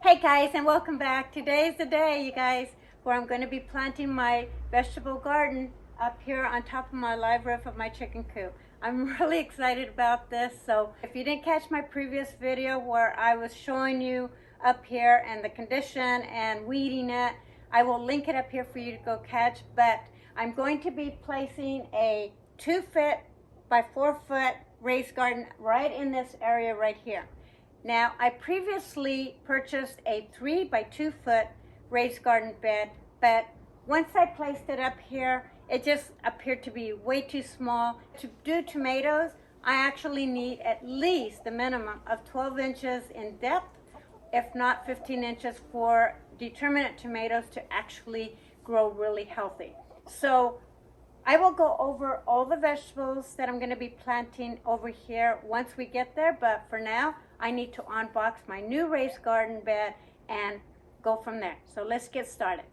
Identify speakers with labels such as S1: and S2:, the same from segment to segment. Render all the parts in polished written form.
S1: Hey guys, and welcome back. Today's the day, you guys, where I'm going to be planting my vegetable garden up here on top of my live roof of my chicken coop. I'm really excited about this. So if you didn't catch my previous video where I was showing you up here and the condition and weeding it, I will link it up here for you to go catch. But I'm going to be placing a 2-foot by 4-foot raised garden right in this area right here. Now, I previously purchased a 3 by 2 foot raised garden bed, but once I placed it up here, it just appeared to be way too small. To do tomatoes, I actually need at least the minimum of 12 inches in depth, if not 15 inches for determinate tomatoes to actually grow really healthy. So I will go over all the vegetables that I'm going to be planting over here once we get there, but for now, I need to unbox my new raised garden bed and go from there. So let's get started.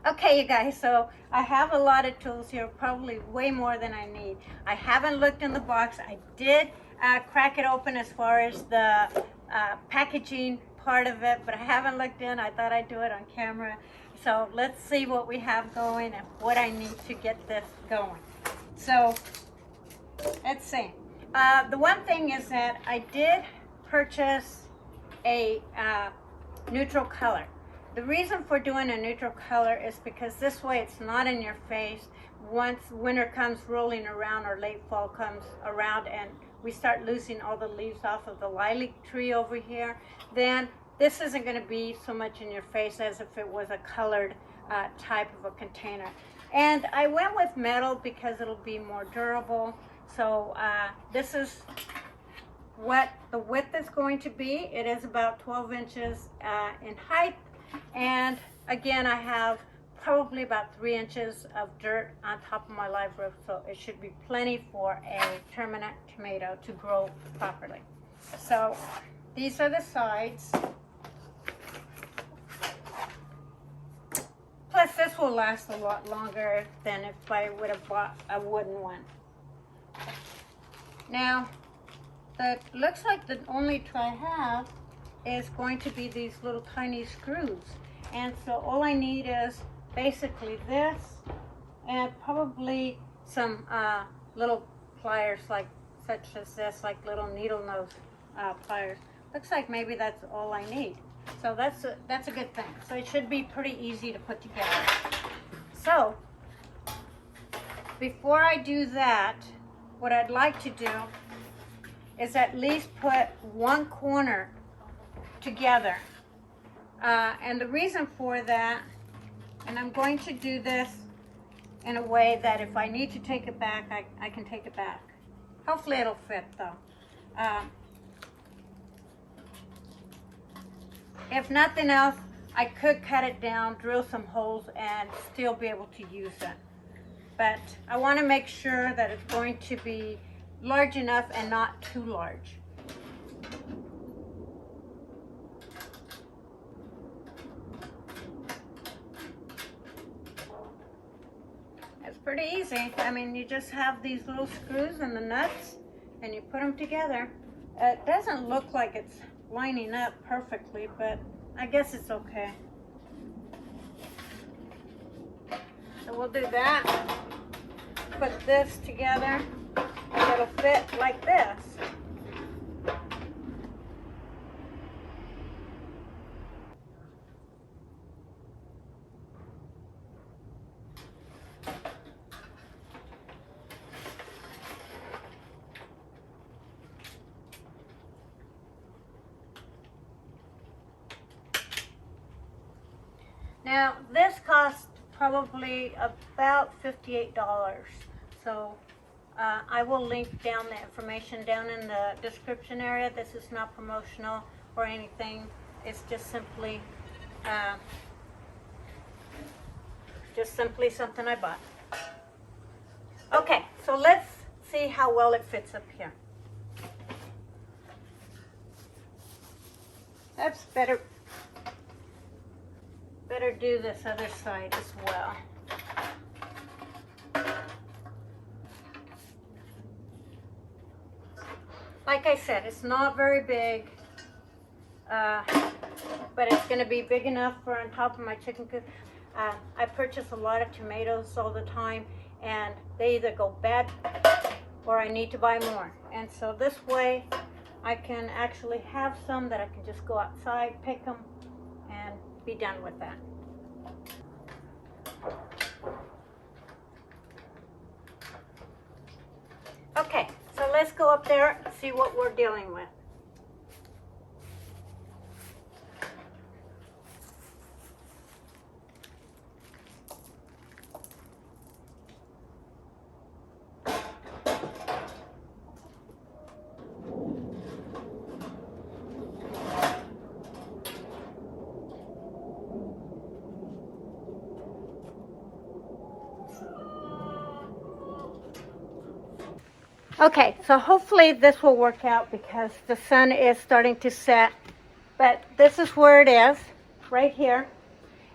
S1: Okay, you guys, so I have a lot of tools here, probably way more than I need. I haven't looked in the box. I did crack it open as far as the packaging part of it, but I haven't looked in. I thought I'd do it on camera. So let's see what we have going and what I need to get this going. So let's see. The one thing is that I did purchase a neutral color. The reason for doing a neutral color is because this way it's not in your face. Once winter comes rolling around or late fall comes around and we start losing all the leaves off of the lilac tree over here, then this isn't going to be so much in your face as if it was a colored type of a container. And I went with metal because it'll be more durable. So this is what the width is going to be. It is about 12 inches in height. And again, I have probably about 3 inches of dirt on top of my live roof, so it should be plenty for a permanent tomato to grow properly. So these are the sides. Plus this will last a lot longer than if I would have bought a wooden one. Now, it looks like the only tool I have is going to be these little tiny screws, and so all I need is basically this and probably some little pliers like such as this, like little needle nose pliers. Looks like maybe that's all I need, so that's a good thing. So it should be pretty easy to put together. So before I do that, what I'd like to do is at least put one corner together, and the reason for that, and I'm going to do this in a way that if I need to take it back, I can take it back. Hopefully it'll fit though. If nothing else, I could cut it down, drill some holes, and still be able to use it. But I want to make sure that it's going to be large enough and not too large. Pretty easy. I mean, you just have these little screws and the nuts and you put them together. It doesn't look like it's lining up perfectly, but I guess it's okay. So we'll do that. Put this together. It'll fit like this. Now, this cost probably about $58, so I will link down the information down in the description area. This is not promotional or anything. It's just simply something I bought. Okay, so let's see how well it fits up here. That's better. Better do this other side as well. Like I said, it's not very big, but it's going to be big enough for on top of my chicken coop. I purchase a lot of tomatoes all the time, and they either go bad or I need to buy more. And so this way I can actually have some that I can just go outside, pick them, and be done with that. Okay, so let's go up there and see what we're dealing with. Okay, so hopefully this will work out because the sun is starting to set. But this is where it is, right here.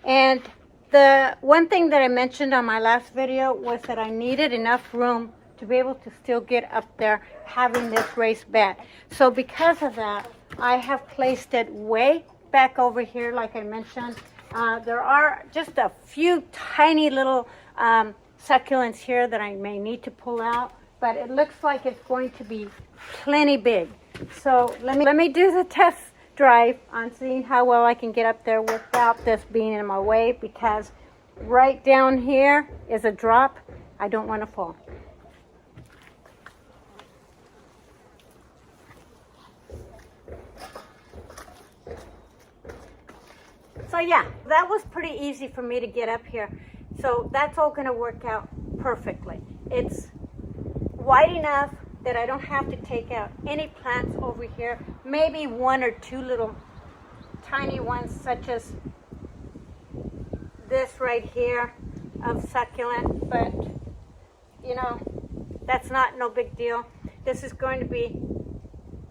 S1: And the one thing that I mentioned on my last video was that I needed enough room to be able to still get up there having this raised bed. So because of that, I have placed it way back over here, like I mentioned. There are just a few tiny little succulents here that I may need to pull out. But it looks like it's going to be plenty big. So let me do the test drive on seeing how well I can get up there without this being in my way, because right down here is a drop. I don't want to fall. So yeah, that was pretty easy for me to get up here. So that's all going to work out perfectly. It's wide enough that I don't have to take out any plants over here. Maybe one or two little tiny ones, such as this right here of succulent, but you know, that's no big deal. This is going to be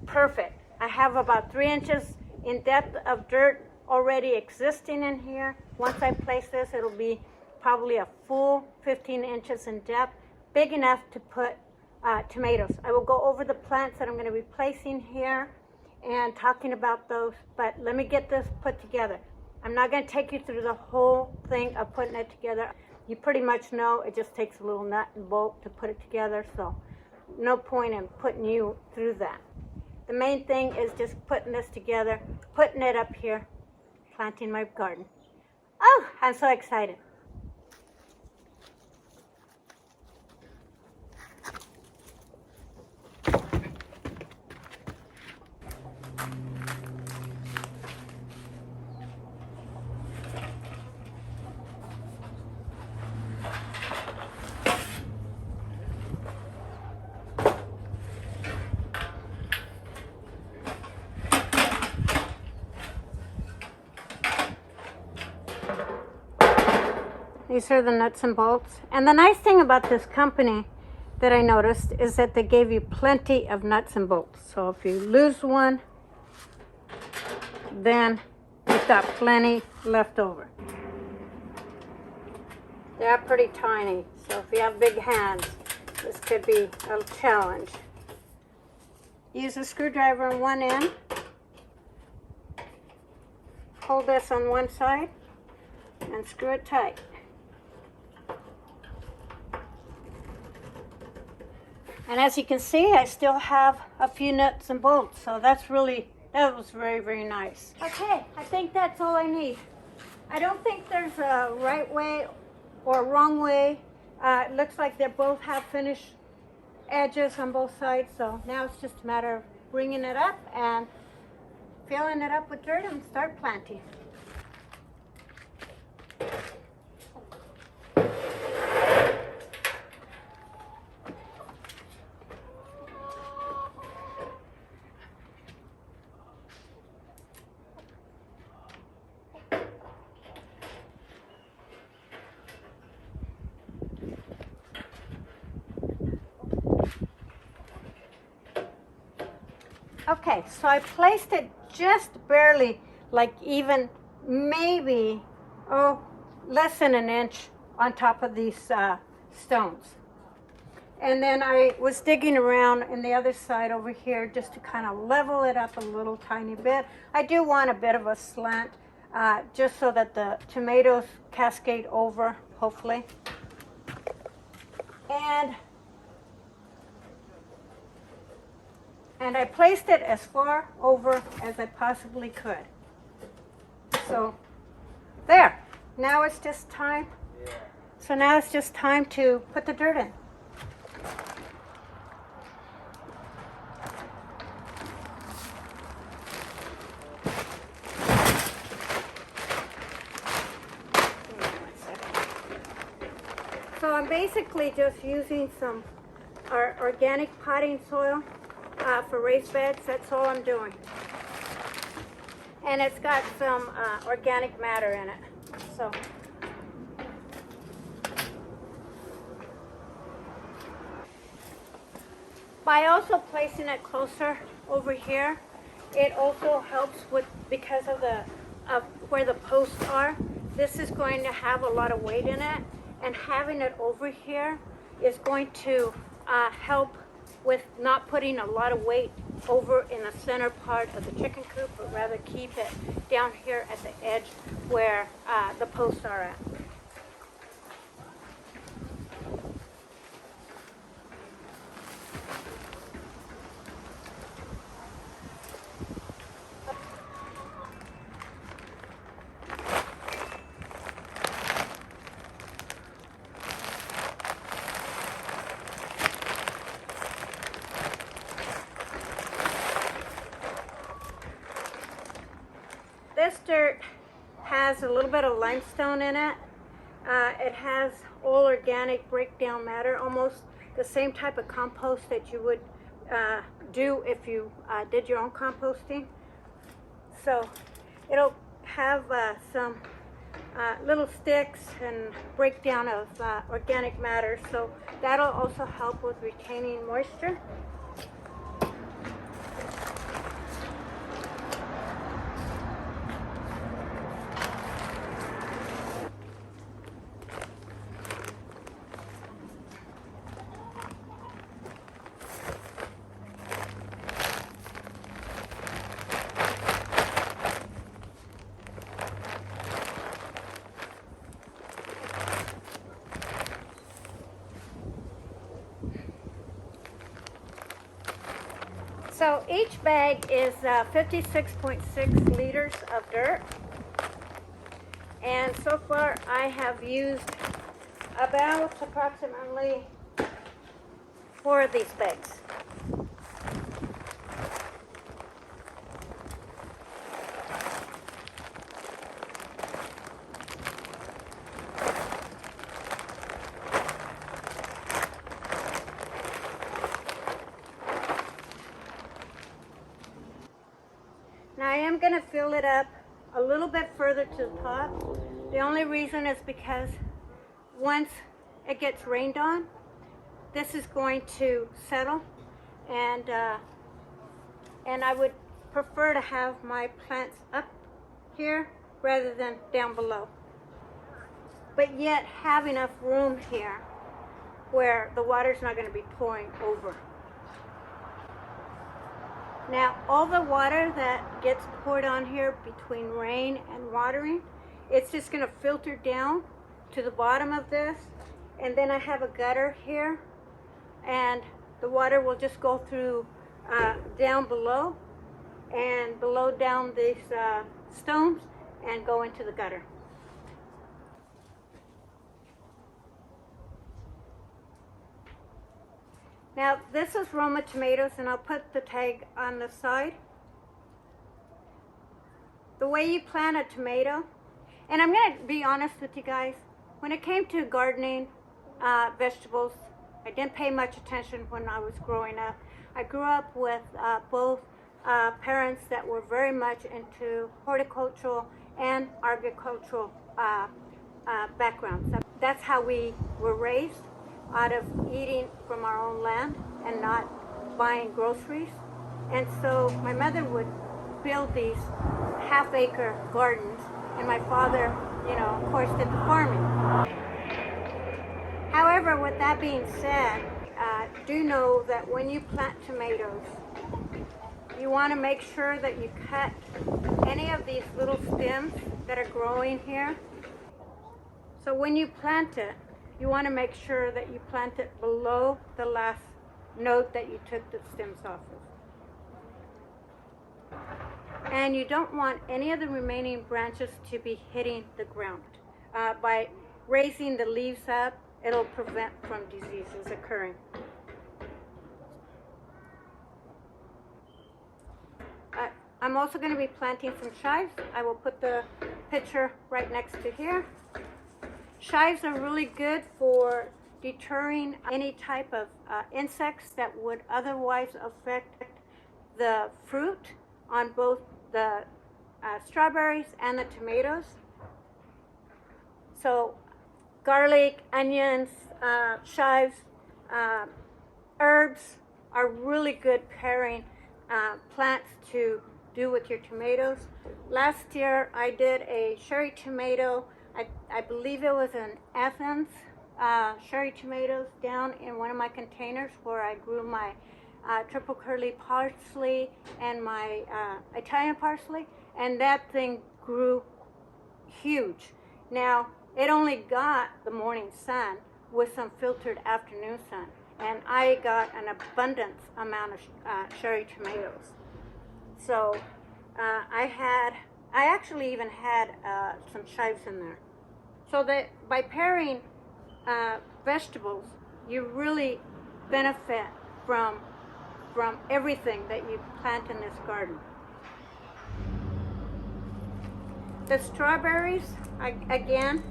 S1: perfect. I have about 3 inches in depth of dirt already existing in here. Once I place this, it'll be probably a full 15 inches in depth, big enough to put tomatoes. I will go over the plants that I'm going to be placing here and talking about those, but let me get this put together. I'm not going to take you through the whole thing of putting it together. You pretty much know it just takes a little nut and bolt to put it together, so no point in putting you through that. The main thing is just putting this together, putting it up here, planting my garden. Oh, I'm so excited. These are the nuts and bolts. And the nice thing about this company that I noticed is that they gave you plenty of nuts and bolts. So if you lose one, then you've got plenty left over. They're pretty tiny, so if you have big hands, this could be a challenge. Use a screwdriver on one end. Hold this on one side and screw it tight. And as you can see, I still have a few nuts and bolts, so that was very, very nice. Okay, I think that's all I need. I don't think there's a right way or a wrong way. It looks like they both have finished edges on both sides, so now it's just a matter of bringing it up and filling it up with dirt and start planting. Okay, so I placed it just barely like even maybe, oh, less than an inch on top of these stones. And then I was digging around in the other side over here just to kind of level it up a little tiny bit. I do want a bit of a slant just so that the tomatoes cascade over, hopefully. And I placed it as far over as I possibly could. So there. Now it's just time. So now it's just time to put the dirt in. So I'm basically just using some organic potting soil for raised beds. That's all I'm doing. And it's got some organic matter in it. So by also placing it closer over here, it also helps with, because of where the posts are, this is going to have a lot of weight in it, and having it over here is going to help with not putting a lot of weight over in the center part of the chicken coop, but rather keep it down here at the edge where the posts are at. This dirt has a little bit of limestone in it. It has all organic breakdown matter, almost the same type of compost that you would do if you did your own composting. So it'll have some little sticks and breakdown of organic matter, so that'll also help with retaining moisture. So each bag is 56.6 liters of dirt, and so far I have used about approximately 4 of these bags. Now I am going to fill it up a little bit further to the top. The only reason is because once it gets rained on, this is going to settle, and I would prefer to have my plants up here rather than down below, but yet have enough room here where the water's not going to be pouring over. Now, all the water that gets poured on here between rain and watering, it's just going to filter down to the bottom of this, and then I have a gutter here, and the water will just go through down below, and below down these stones, and go into the gutter. Now, this is Roma tomatoes, and I'll put the tag on the side. The way you plant a tomato, and I'm going to be honest with you guys, when it came to gardening vegetables, I didn't pay much attention when I was growing up. I grew up with both parents that were very much into horticultural and agricultural backgrounds. That's how we were raised, out of eating from our own land and not buying groceries. And so my mother would build these half-acre gardens, and my father, of course, did the farming. However, with that being said, do know that when you plant tomatoes, you want to make sure that you cut any of these little stems that are growing here. So when you plant it, you want to make sure that you plant it below the last note that you took the stems off of. And you don't want any of the remaining branches to be hitting the ground. By raising the leaves up, it'll prevent from diseases occurring. I'm also going to be planting some chives. I will put the picture right next to here. Chives are really good for deterring any type of insects that would otherwise affect the fruit on both the strawberries and the tomatoes. So garlic, onions, chives, herbs are really good pairing plants to do with your tomatoes. Last year I did a cherry tomato. I believe it was in Athens, cherry tomatoes down in one of my containers where I grew my triple curly parsley and my Italian parsley, and that thing grew huge. Now, it only got the morning sun with some filtered afternoon sun, and I got an abundant amount of cherry tomatoes. So I actually even had some chives in there. So that by pairing vegetables, you really benefit from everything that you plant in this garden. The strawberries, again,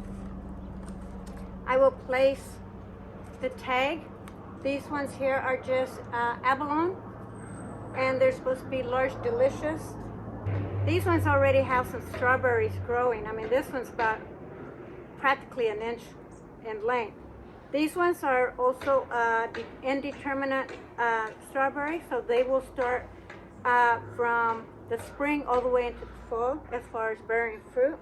S1: I will place the tag. These ones here are just abalone, and they're supposed to be large, delicious. These ones already have some strawberries growing. I mean, this one's about practically an inch in length. These ones are also indeterminate strawberries, so they will start from the spring all the way into the fall as far as bearing fruit.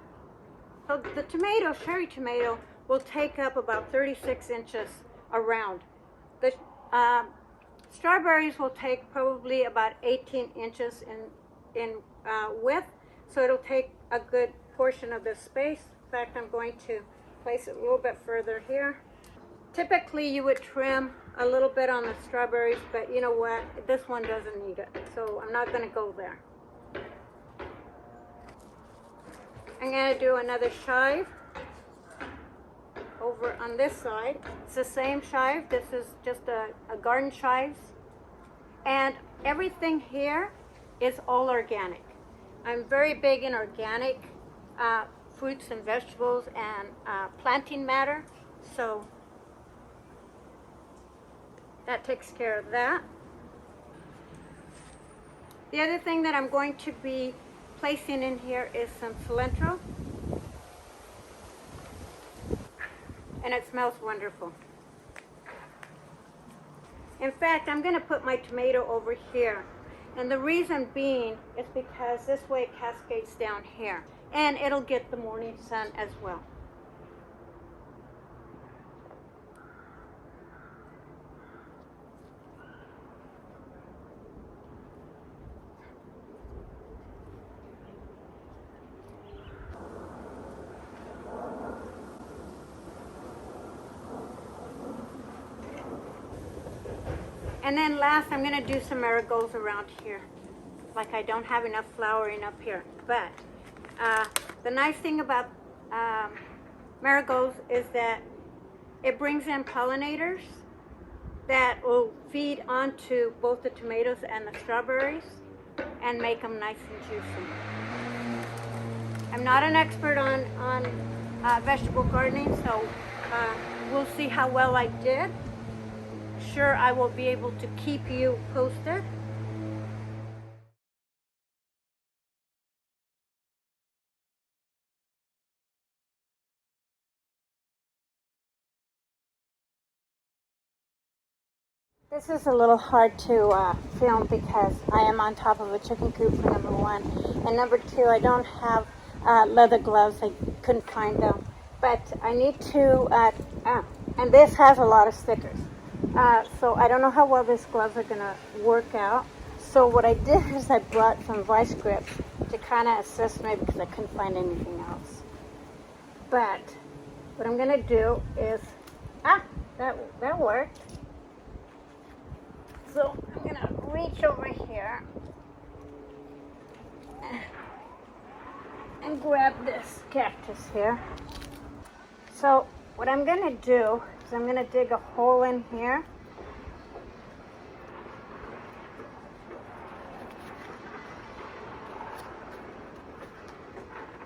S1: So the tomato, cherry tomato, will take up about 36 inches around. The strawberries will take probably about 18 inches in width, so it'll take a good portion of this space. In fact, I'm going to place it a little bit further here. Typically you would trim a little bit on the strawberries, but you know what, this one doesn't need it, so I'm not going to go there. I'm going to do another chive over on this side. It's the same chive. This is just a garden chives, and everything here is all organic. I'm very big in organic fruits and vegetables and planting matter, so that takes care of that. The other thing that I'm going to be placing in here is some cilantro, and it smells wonderful. In fact, I'm going to put my tomato over here, and the reason being is because this way it cascades down here, and it'll get the morning sun as well. And then last, I'm going to do some marigolds around here. Like I don't have enough flowering up here. But the nice thing about marigolds is that it brings in pollinators that will feed onto both the tomatoes and the strawberries and make them nice and juicy. I'm not an expert on vegetable gardening, so we'll see how well I did. Sure, I will be able to keep you posted. This is a little hard to film because I am on top of a chicken coop for number one. And number two, I don't have leather gloves. I couldn't find them. But I need to, and this has a lot of stickers. So I don't know how well these gloves are going to work out. So what I did is I brought some vice grips to kind of assist me because I couldn't find anything else. But what I'm going to do is, that worked. So I'm going to reach over here and grab this cactus here. So what I'm going to do is I'm going to dig a hole in here.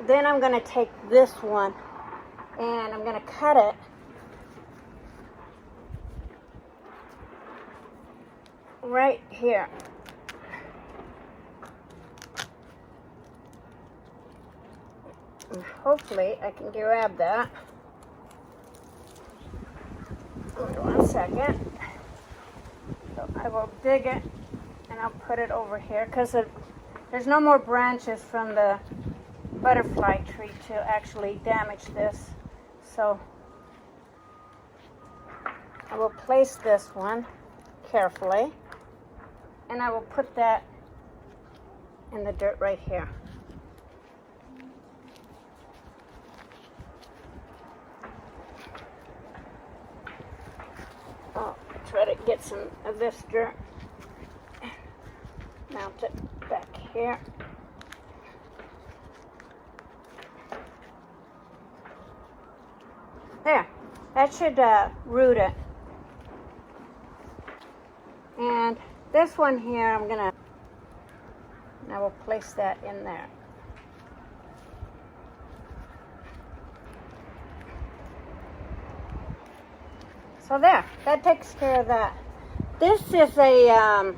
S1: Then I'm going to take this one and I'm going to cut it. Right here. And hopefully I can grab that. Wait 1 second. So I will dig it and I'll put it over here because there's no more branches from the butterfly tree to actually damage this. So I will place this one carefully. And I will put that in the dirt right here. I'll try to get some of this dirt. Mount it back here. There, that should root it. And this one here, I will place that in there. So there, that takes care of that. This is a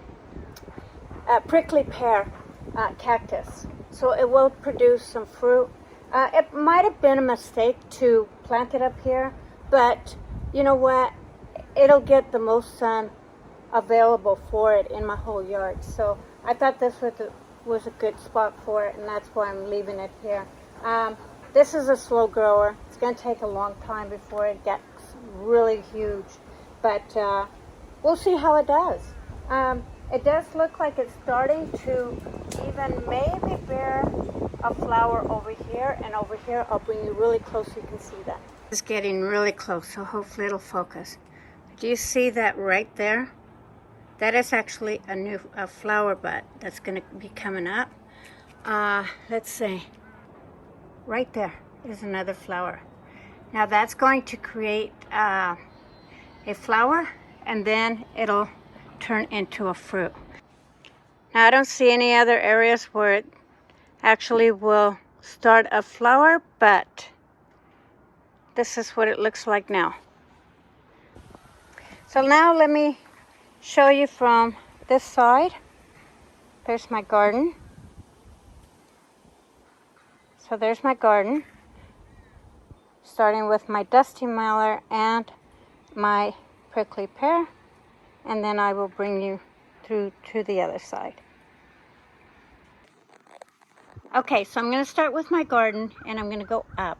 S1: prickly pear cactus, so it will produce some fruit. It might have been a mistake to plant it up here, but you know what? It'll get the most sun available for it in my whole yard. So I thought this was a good spot for it, and that's why I'm leaving it here. This is a slow grower. It's going to take a long time before it gets really huge, but we'll see how it does. It does look like it's starting to even maybe bear a flower over here and over here. I'll bring you really close so you can see that. It's getting really close, so hopefully it'll focus. Do you see that right there? That is actually a new flower bud that's going to be coming up. Let's see. Right there is another flower. Now that's going to create a flower, and then it'll turn into a fruit. Now I don't see any other areas where it actually will start a flower, but this is what it looks like now. So now let me show you from this side. There's my garden. So there's my garden, starting with my dusty miller and my prickly pear, and then I will bring you through to the other side. Okay, so I'm going to start with my garden, and I'm going to go up.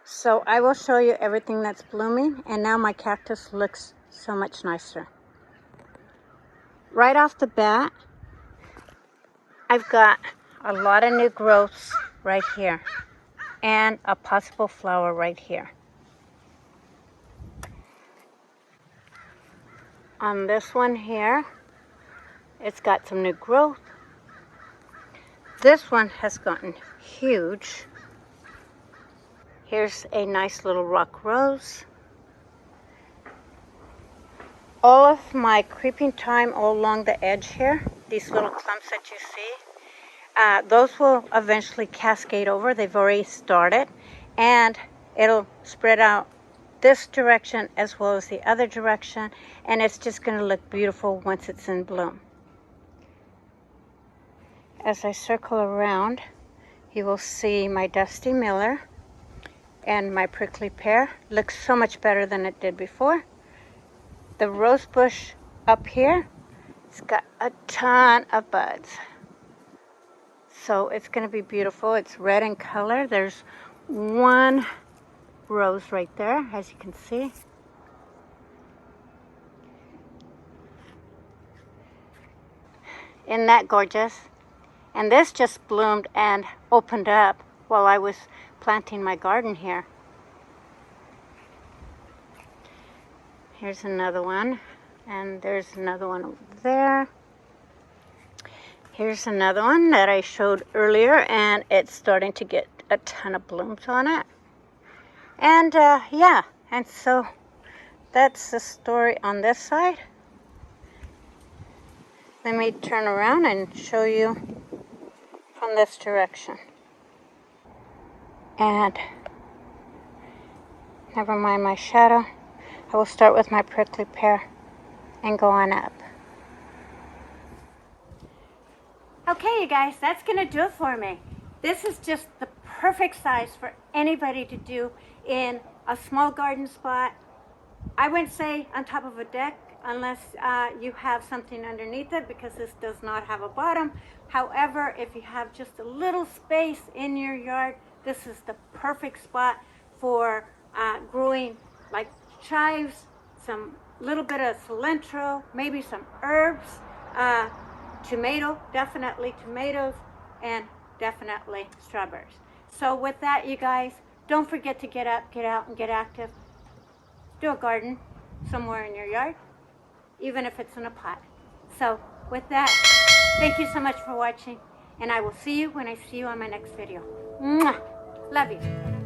S1: So I will show you everything that's blooming, and now my cactus looks so much nicer. Right off the bat, I've got a lot of new growths right here, and a possible flower right here. On this one here, it's got some new growth. This one has gotten huge. Here's a nice little rock rose. All of my creeping thyme all along the edge here, these little clumps that you see, those will eventually cascade over. They've already started, and it'll spread out this direction as well as the other direction, and it's just going to look beautiful once it's in bloom. As I circle around, you will see my dusty miller. And my prickly pear looks so much better than it did before. The rose bush up here, it's got a ton of buds. So it's going to be beautiful. It's red in color. There's one rose right there, as you can see. Isn't that gorgeous? And this just bloomed and opened up while I was planting my garden here. Here's another one, and there's another one over there. Here's another one that I showed earlier, and it's starting to get a ton of blooms on it. And yeah, and so that's the story on this side. Let me turn around and show you from this direction. And never mind my shadow. I will start with my prickly pear and go on up. Okay, you guys, that's going to do it for me. This is just the perfect size for anybody to do in a small garden spot. I wouldn't say on top of a deck unless you have something underneath it, because this does not have a bottom. However, if you have just a little space in your yard, this is the perfect spot for growing like chives, some little bit of cilantro, maybe some herbs, tomato, definitely tomatoes, and definitely strawberries. So with that, you guys, don't forget to get up, get out, and get active. Do a garden somewhere in your yard, even if it's in a pot. So with that, thank you so much for watching, and I will see you when I see you on my next video. Mwah! Love you.